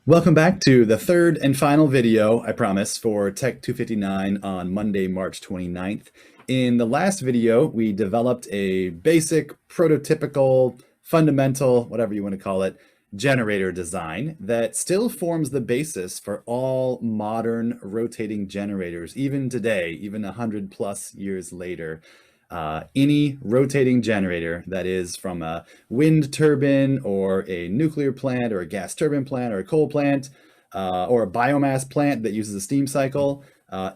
Welcome back to the third and final video, I promise, for Tech 259 on Monday, March 29th. In the last video, we developed a basic, prototypical, fundamental, whatever you want to call it, generator design that still forms the basis for all modern rotating generators, even today, even 100 plus years later. Any rotating generator that is from a wind turbine or a nuclear plant or a gas turbine plant or a coal plant or a biomass plant that uses a steam cycle,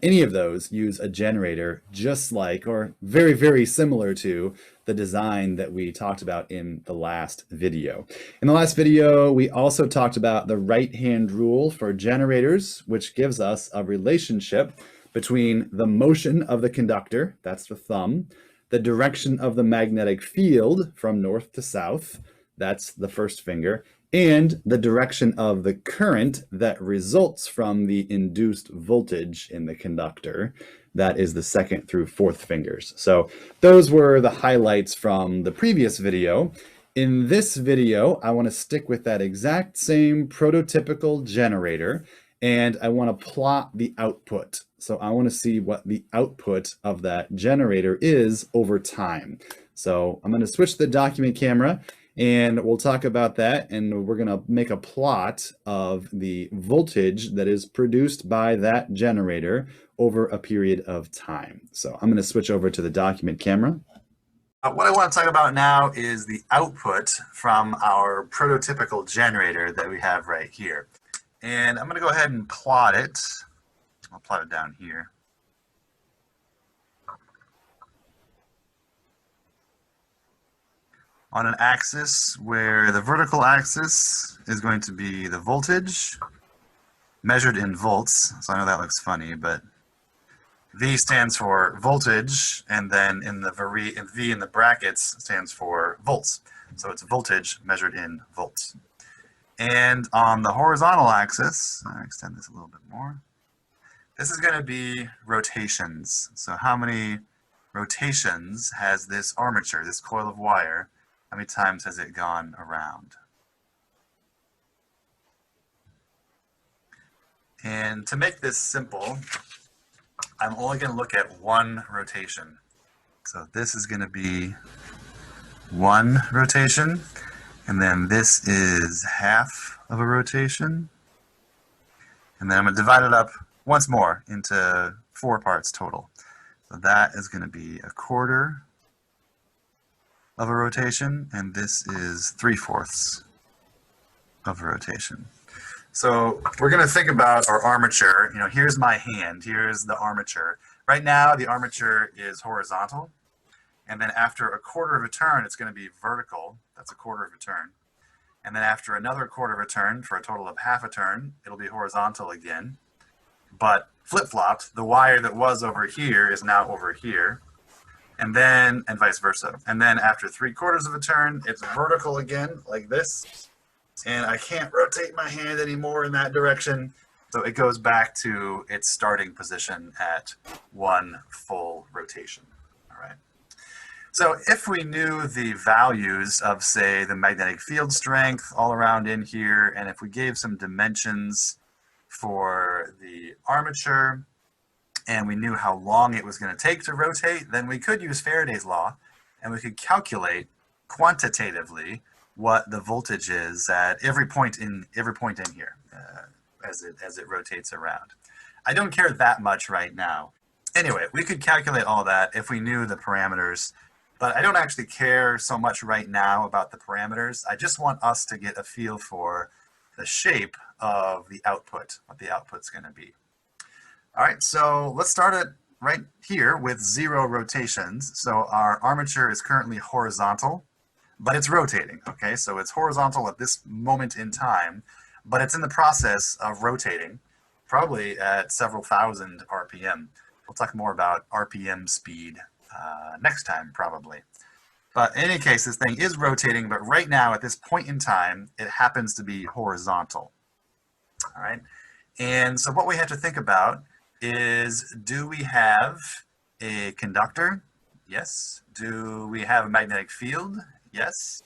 any of those use a generator just like or very, very similar to the design that we talked about in the last video. In the last video, we also talked about the right-hand rule for generators, which gives us a relationship between the motion of the conductor, that's the thumb, the direction of the magnetic field from north to south, that's the first finger, and the direction of the current that results from the induced voltage in the conductor, that is the second through fourth fingers. So those were the highlights from the previous video. In this video, I want to stick with that exact same prototypical generator, and I want to plot the output. So I want to see what the output of that generator is over time. So I'm going to switch the document camera and we'll talk about that, and we're going to make a plot of the voltage that is produced by that generator over a period of time. So I'm going to switch over to the document camera. What I want to talk about now is the output from our prototypical generator that we have right here. And I'm going to go ahead and plot it. I'll plot it down here. On an axis where the vertical axis is going to be the voltage measured in volts. So I know that looks funny, but V stands for voltage, and then in the V in the brackets stands for volts. So it's voltage measured in volts. And on the horizontal axis, I'll extend this a little bit more, this is going to be rotations. So how many rotations has this armature, this coil of wire, how many times has it gone around? And to make this simple, I'm only going to look at one rotation. So this is going to be one rotation, and then this is half of a rotation. And then I'm going to divide it up once more into 4 parts total. So that is going to be a quarter of a rotation, and this is 3/4 of a rotation. So we're going to think about our armature. You know, here's my hand, here's the armature. Right now the armature is horizontal, and then after a quarter of a turn it's going to be vertical. That's a quarter of a turn. And then after another quarter of a turn, for a total of half a turn, it'll be horizontal again. But flip-flopped, the wire that was over here is now over here, and vice versa. And then after 3/4 of a turn, it's vertical again, like this. And I can't rotate my hand anymore in that direction, so it goes back to its starting position at 1 full rotation. All right. So if we knew the values of, say, the magnetic field strength all around in here, and if we gave some dimensions for the armature, and we knew how long it was going to take to rotate, then we could use Faraday's law, and we could calculate quantitatively what the voltage is at every point in here as it rotates around. I don't care that much right now. Anyway, we could calculate all that if we knew the parameters, but I don't actually care so much right now about the parameters. I just want us to get a feel for the shape of the output, what the output's going to be. All right, so let's start it right here with 0 rotations. So our armature is currently horizontal, but it's rotating, okay? So it's horizontal at this moment in time, but it's in the process of rotating, probably at several thousand RPM. We'll talk more about RPM speed next time, probably. But in any case, this thing is rotating, but right now, at this point in time, it happens to be horizontal, all right? And so what we have to think about is, do we have a conductor? Yes. Do we have a magnetic field? Yes.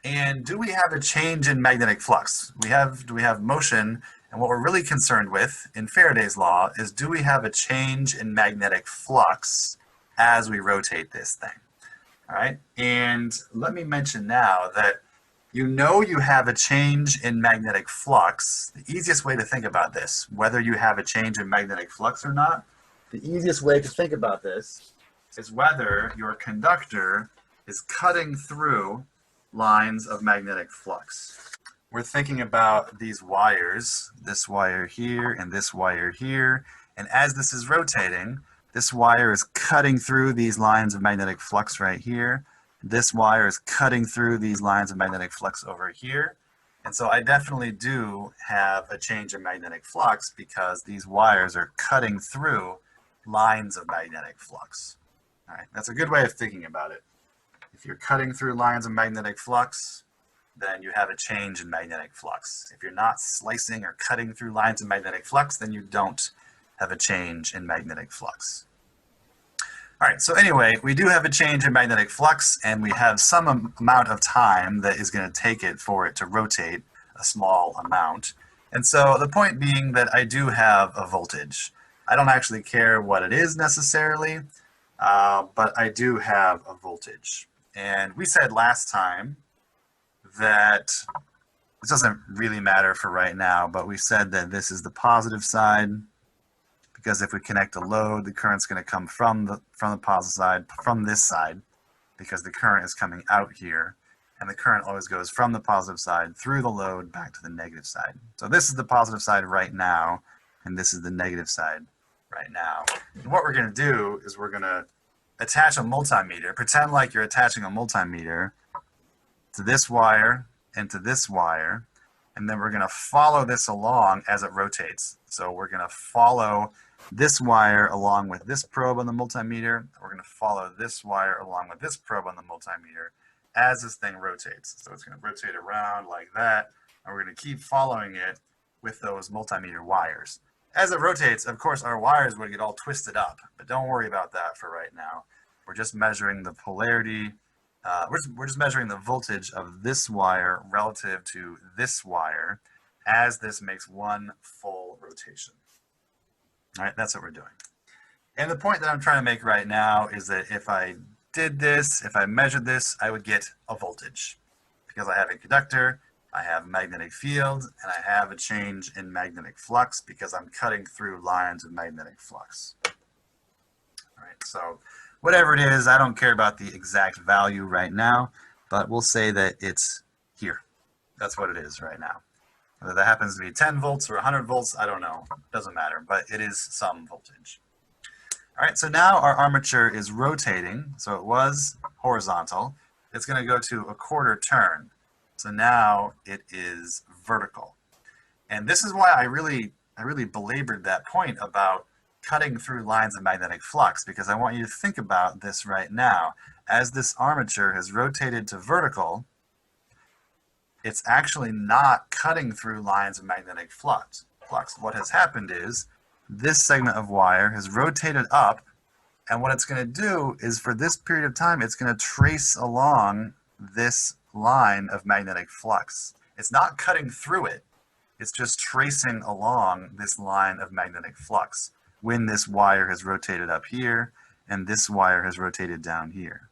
And do we have a change in magnetic flux? Do we have motion? And what we're really concerned with in Faraday's law is, do we have a change in magnetic flux as we rotate this thing? All right, and let me mention now that you know you have a change in magnetic flux. The easiest way to think about this, whether you have a change in magnetic flux or not, the easiest way to think about this is whether your conductor is cutting through lines of magnetic flux. We're thinking about these wires, this wire here and this wire here, and as this is rotating, this wire is cutting through these lines of magnetic flux right here. This wire is cutting through these lines of magnetic flux over here. And so I definitely do have a change in magnetic flux because these wires are cutting through lines of magnetic flux. All right, that's a good way of thinking about it. If you're cutting through lines of magnetic flux, then you have a change in magnetic flux. If you're not slicing or cutting through lines of magnetic flux, then you don't have a change in magnetic flux. All right, so anyway, we do have a change in magnetic flux, and we have some amount of time that is going to take it for it to rotate a small amount. And so the point being that I do have a voltage. I don't actually care what it is necessarily, but I do have a voltage. And we said last time that this doesn't really matter for right now, but we said that this is the positive side, because if we connect a load, the current's going to come from the positive side, from this side, because the current is coming out here, and the current always goes from the positive side through the load back to the negative side. So this is the positive side right now, and this is the negative side right now. And what we're going to do is we're going to attach a multimeter, pretend like you're attaching a multimeter to this wire and to this wire, and then we're going to follow this along as it rotates. So we're going to follow this wire along with this probe on the multimeter. We're going to follow this wire along with this probe on the multimeter as this thing rotates. So it's going to rotate around like that, and we're going to keep following it with those multimeter wires. As it rotates, of course, our wires would get all twisted up, but don't worry about that for right now. We're just measuring the polarity. We're just measuring the voltage of this wire relative to this wire as this makes one full rotation. All right, that's what we're doing. And the point that I'm trying to make right now is that if I did this, if I measured this, I would get a voltage. Because I have a conductor, I have a magnetic field, and I have a change in magnetic flux because I'm cutting through lines of magnetic flux. All right, so whatever it is, I don't care about the exact value right now, but we'll say that it's here. That's what it is right now. Whether that happens to be 10 volts or 100 volts, I don't know. It doesn't matter, but it is some voltage. All right, so now our armature is rotating. So it was horizontal. It's going to go to a quarter turn. So now it is vertical. And this is why I really belabored that point about cutting through lines of magnetic flux, because I want you to think about this right now. As this armature has rotated to vertical, it's actually not cutting through lines of magnetic flux. What has happened is this segment of wire has rotated up, and what it's going to do is for this period of time, it's going to trace along this line of magnetic flux. It's not cutting through it. It's just tracing along this line of magnetic flux when this wire has rotated up here and this wire has rotated down here.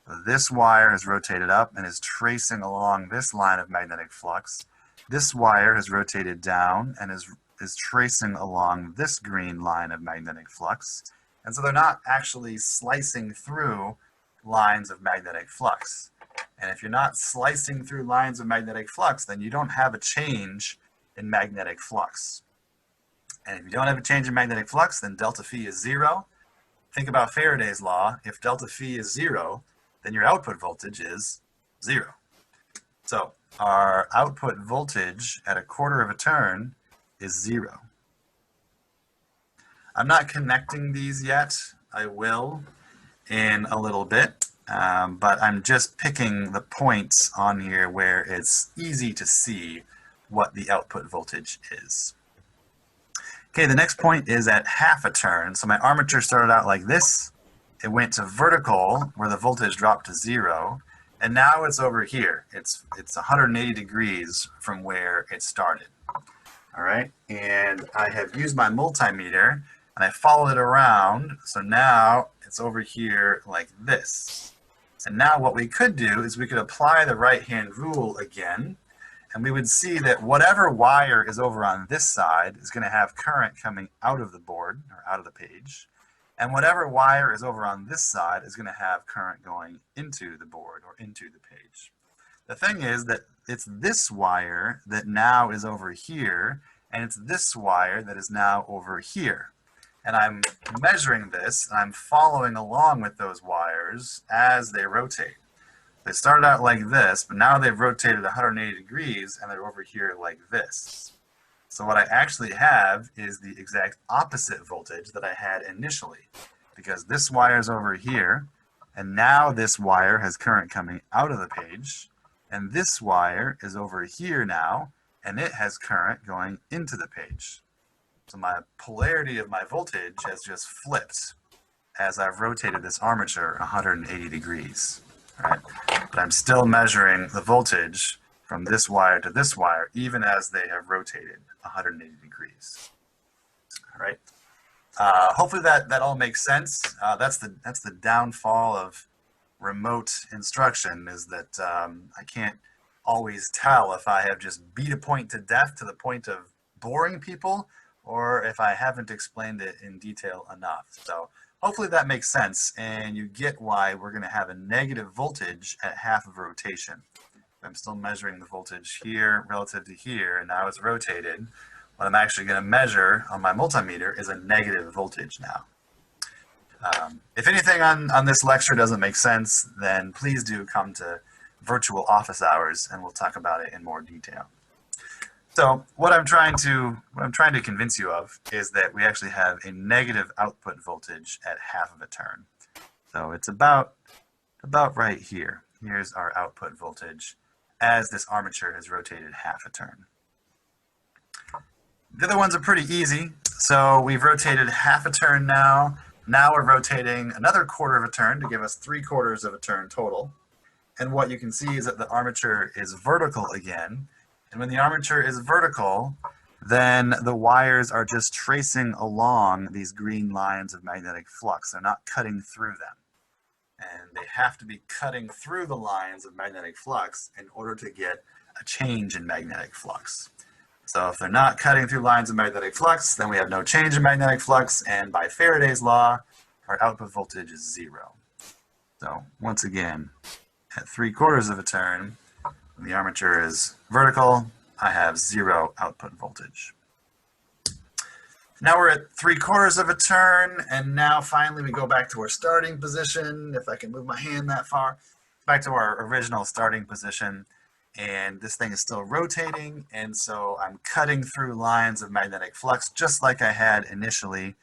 So this wire has rotated up and is tracing along this line of magnetic flux. This wire has rotated down and is tracing along this green line of magnetic flux. And so they're not actually slicing through lines of magnetic flux. And if you're not slicing through lines of magnetic flux, then you don't have a change in magnetic flux. And if you don't have a change in magnetic flux, then delta phi is 0. Think about Faraday's law. If delta phi is 0, then your output voltage is 0. So our output voltage at a quarter of a turn is 0. I'm not connecting these yet. I will in a little bit, but I'm just picking the points on here where it's easy to see what the output voltage is. Okay, the next point is at half a turn. So my armature started out like this. It went to vertical, where the voltage dropped to 0. And now it's over here. It's 180 degrees from where it started. All right, and I have used my multimeter and I followed it around. So now it's over here like this. And now what we could do is we could apply the right-hand rule again, and we would see that whatever wire is over on this side is going to have current coming out of the board or out of the page. And whatever wire is over on this side is going to have current going into the board or into the page. The thing is that it's this wire that now is over here, and it's this wire that is now over here. And I'm measuring this, and I'm following along with those wires as they rotate. They started out like this, but now they've rotated 180 degrees, and they're over here like this. So what I actually have is the exact opposite voltage that I had initially, because this wire is over here, and now this wire has current coming out of the page, and this wire is over here now, and it has current going into the page. So my polarity of my voltage has just flipped as I've rotated this armature 180 degrees. Right? But I'm still measuring the voltage from this wire to this wire, even as they have rotated 180 degrees. All right. Hopefully that all makes sense. That's the downfall of remote instruction, is that I can't always tell if I have just beat a point to death to the point of boring people, or if I haven't explained it in detail enough. So hopefully that makes sense, and you get why we're going to have a negative voltage at half of rotation. I'm still measuring the voltage here relative to here, and now it's rotated. What I'm actually going to measure on my multimeter is a negative voltage now. If anything on this lecture doesn't make sense, then please do come to virtual office hours, and we'll talk about it in more detail. So what I'm trying to convince you of is that we actually have a negative output voltage at half of a turn. So it's about right here. Here's our output voltage as this armature has rotated half a turn. The other ones are pretty easy. So we've rotated half a turn now. Now we're rotating another quarter of a turn to give us 3/4 of a turn total. And what you can see is that the armature is vertical again. And when the armature is vertical, then the wires are just tracing along these green lines of magnetic flux. They're not cutting through them. And they have to be cutting through the lines of magnetic flux in order to get a change in magnetic flux. So if they're not cutting through lines of magnetic flux, then we have no change in magnetic flux, and by Faraday's law, our output voltage is 0. So once again, at 3/4 of a turn, when the armature is vertical, I have 0 output voltage. Now we're at 3/4 of a turn, and now finally we go back to our starting position. If I can move my hand that far, back to our original starting position, and this thing is still rotating, and so I'm cutting through lines of magnetic flux just like I had initially,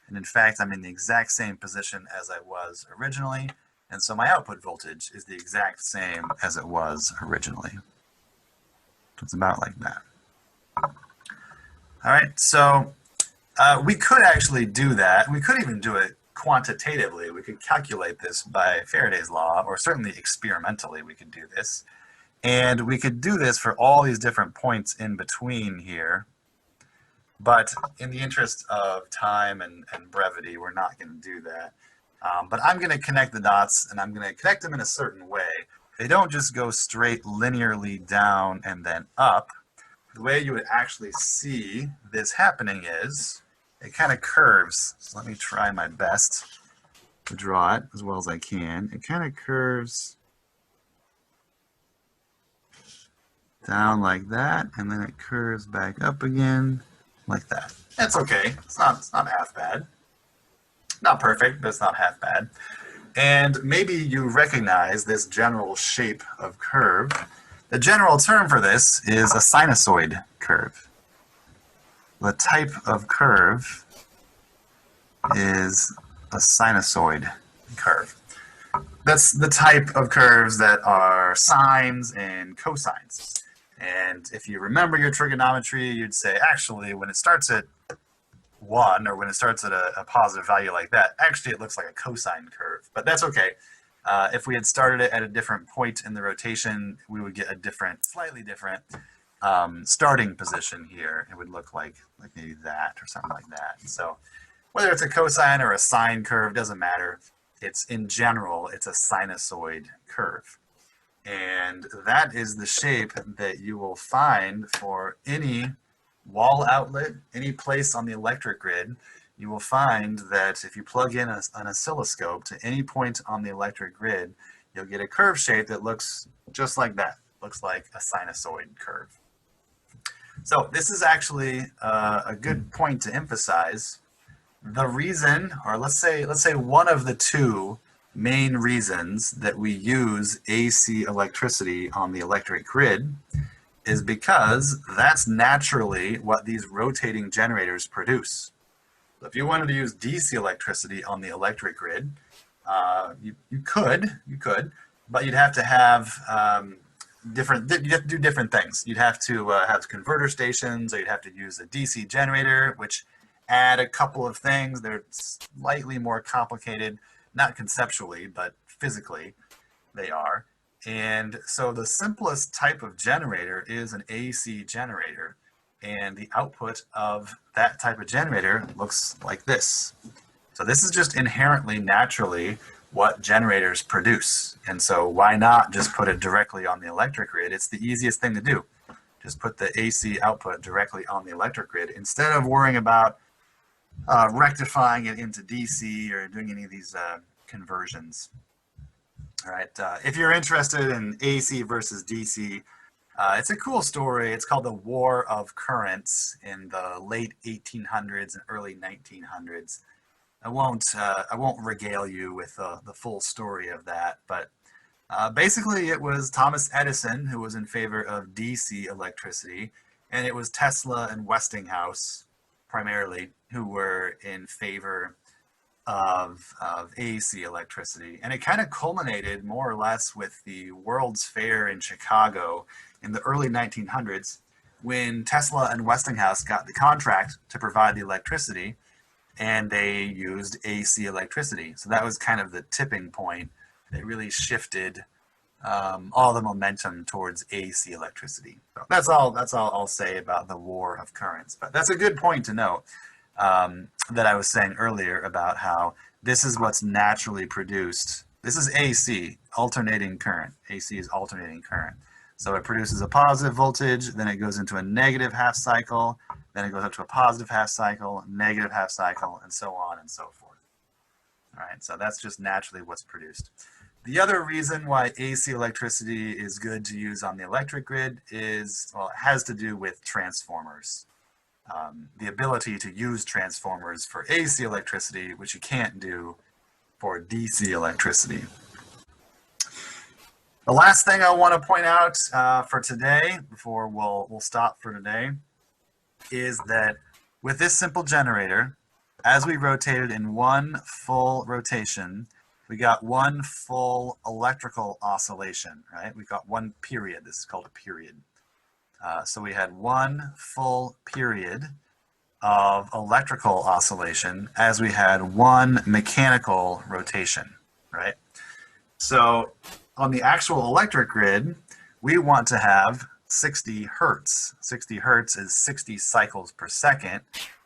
and in fact I'm in the exact same position as I was originally, and so my output voltage is the exact same as it was originally. So it's about like that. All right, so we could actually do that. We could even do it quantitatively. We could calculate this by Faraday's law, or certainly experimentally we could do this. And we could do this for all these different points in between here. But in the interest of time and brevity, we're not going to do that. But I'm going to connect the dots, and I'm going to connect them in a certain way. They don't just go straight linearly down and then up. The way you would actually see this happening is it kind of curves. So let me try my best to draw it as well as I can. It kind of curves down like that, and then it curves back up again like that. That's okay. It's not half bad. Not perfect, but it's not half bad. And maybe you recognize this general shape of curve. The general term for this is a sinusoid curve. The type of curve is a sinusoid curve. That's the type of curves that are sines and cosines. And if you remember your trigonometry, you'd say, actually, when it starts at 1, or when it starts at a positive value like that, actually it looks like a cosine curve. But that's okay. If we had started it at a different point in the rotation, we would get a different, slightly different starting position here. It would look like maybe that or something like that. So whether it's a cosine or a sine curve, doesn't matter. It's in general, it's a sinusoid curve. And that is the shape that you will find for any wall outlet, any place on the electric grid. You will find that if you plug in an oscilloscope to any point on the electric grid, you'll get a curve shape that looks just like that. Looks like a sinusoid curve. So this is actually a good point to emphasize. The reason, or let's say one of the two main reasons that we use AC electricity on the electric grid is because that's naturally what these rotating generators produce. If you wanted to use DC electricity on the electric grid, you could, but you'd have to have you'd have to do different things. You'd have to have converter stations, or you'd have to use a DC generator, which add a couple of things. They're slightly more complicated, not conceptually, but physically they are. And so the simplest type of generator is an AC generator. And the output of that type of generator looks like this. So this is just inherently, naturally, what generators produce. And so why not just put it directly on the electric grid? It's the easiest thing to do. Just put the AC output directly on the electric grid instead of worrying about rectifying it into DC or doing any of these conversions. All right, if you're interested in AC versus DC, it's a cool story. It's called the War of Currents in the late 1800s and early 1900s. I won't regale you with the full story of that, but basically it was Thomas Edison who was in favor of DC electricity, and it was Tesla and Westinghouse primarily who were in favor of AC electricity. And it kind of culminated more or less with the World's Fair in Chicago in the early 1900s, when Tesla and Westinghouse got the contract to provide the electricity, and they used AC electricity. So that was kind of the tipping point that really shifted all the momentum towards AC electricity. So that's all I'll say about the War of Currents. But that's a good point to note, that I was saying earlier about how this is what's naturally produced. This is AC, alternating current. AC is alternating current. So it produces a positive voltage, then it goes into a negative half cycle, then it goes up to a positive half cycle, negative half cycle, and so on and so forth. All right, so that's just naturally what's produced. The other reason why AC electricity is good to use on the electric grid is, well, it has to do with transformers. The ability to use transformers for AC electricity, which you can't do for DC electricity. The last thing I want to point out for today, before we'll stop for today, is that with this simple generator, as we rotated in one full rotation, we got one full electrical oscillation, right? We got one period. This is called a period. So we had one full period of electrical oscillation as we had one mechanical rotation, right? So on the actual electric grid, we want to have 60 hertz. 60 hertz is 60 cycles per second,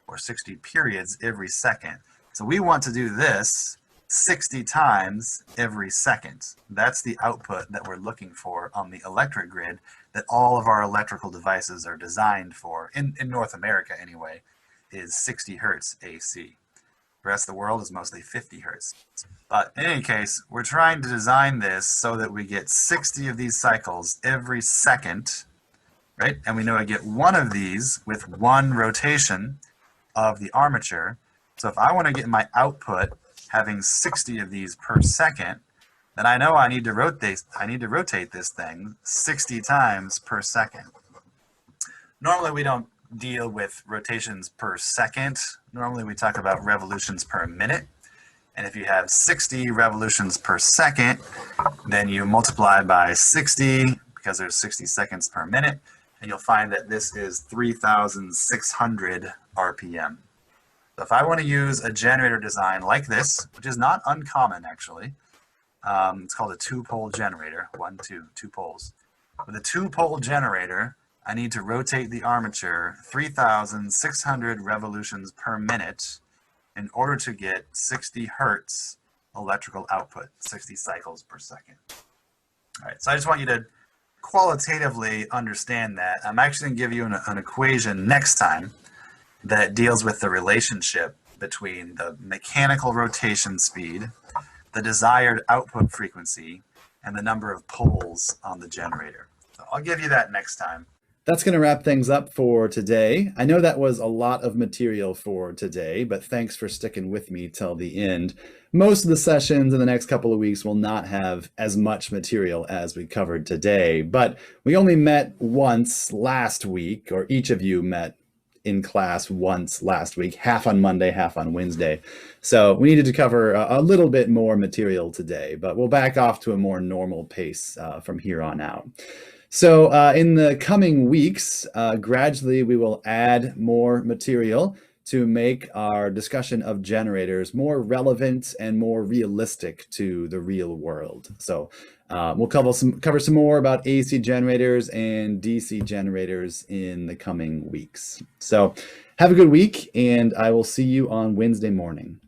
or 60 periods every second. So we want to do this 60 times every second. That's the output that we're looking for on the electric grid that all of our electrical devices are designed for, in North America anyway, is 60 hertz AC. The rest of the world is mostly 50 hertz. But in any case, we're trying to design this so that we get 60 of these cycles every second, right? And we know I get one of these with one rotation of the armature. So if I want to get my output having 60 of these per second, then I know I need to rotate this thing 60 times per second. Normally we don't deal with rotations per second. Normally we talk about revolutions per minute. And if you have 60 revolutions per second, then you multiply by 60, because there's 60 seconds per minute, and you'll find that this is 3,600 RPM. So if I want to use a generator design like this, which is not uncommon actually, It's called a two-pole generator. 1, 2, 2 poles. With a two-pole generator, I need to rotate the armature 3,600 revolutions per minute in order to get 60 hertz electrical output, 60 cycles per second. All right, so I just want you to qualitatively understand that. I'm actually going to give you an equation next time that deals with the relationship between the mechanical rotation speed, the desired output frequency, and the number of poles on the generator. So I'll give you that next time. That's going to wrap things up for today. I know that was a lot of material for today, but thanks for sticking with me till the end. Most of the sessions in the next couple of weeks will not have as much material as we covered today, but we only met once last week, or each of you met in class once last week, half on Monday, half on Wednesday. So we needed to cover a little bit more material today, but we'll back off to a more normal pace from here on out. So in the coming weeks, gradually we will add more material to make our discussion of generators more relevant and more realistic to the real world. So we'll cover some more about AC generators and DC generators in the coming weeks. So have a good week, and I will see you on Wednesday morning.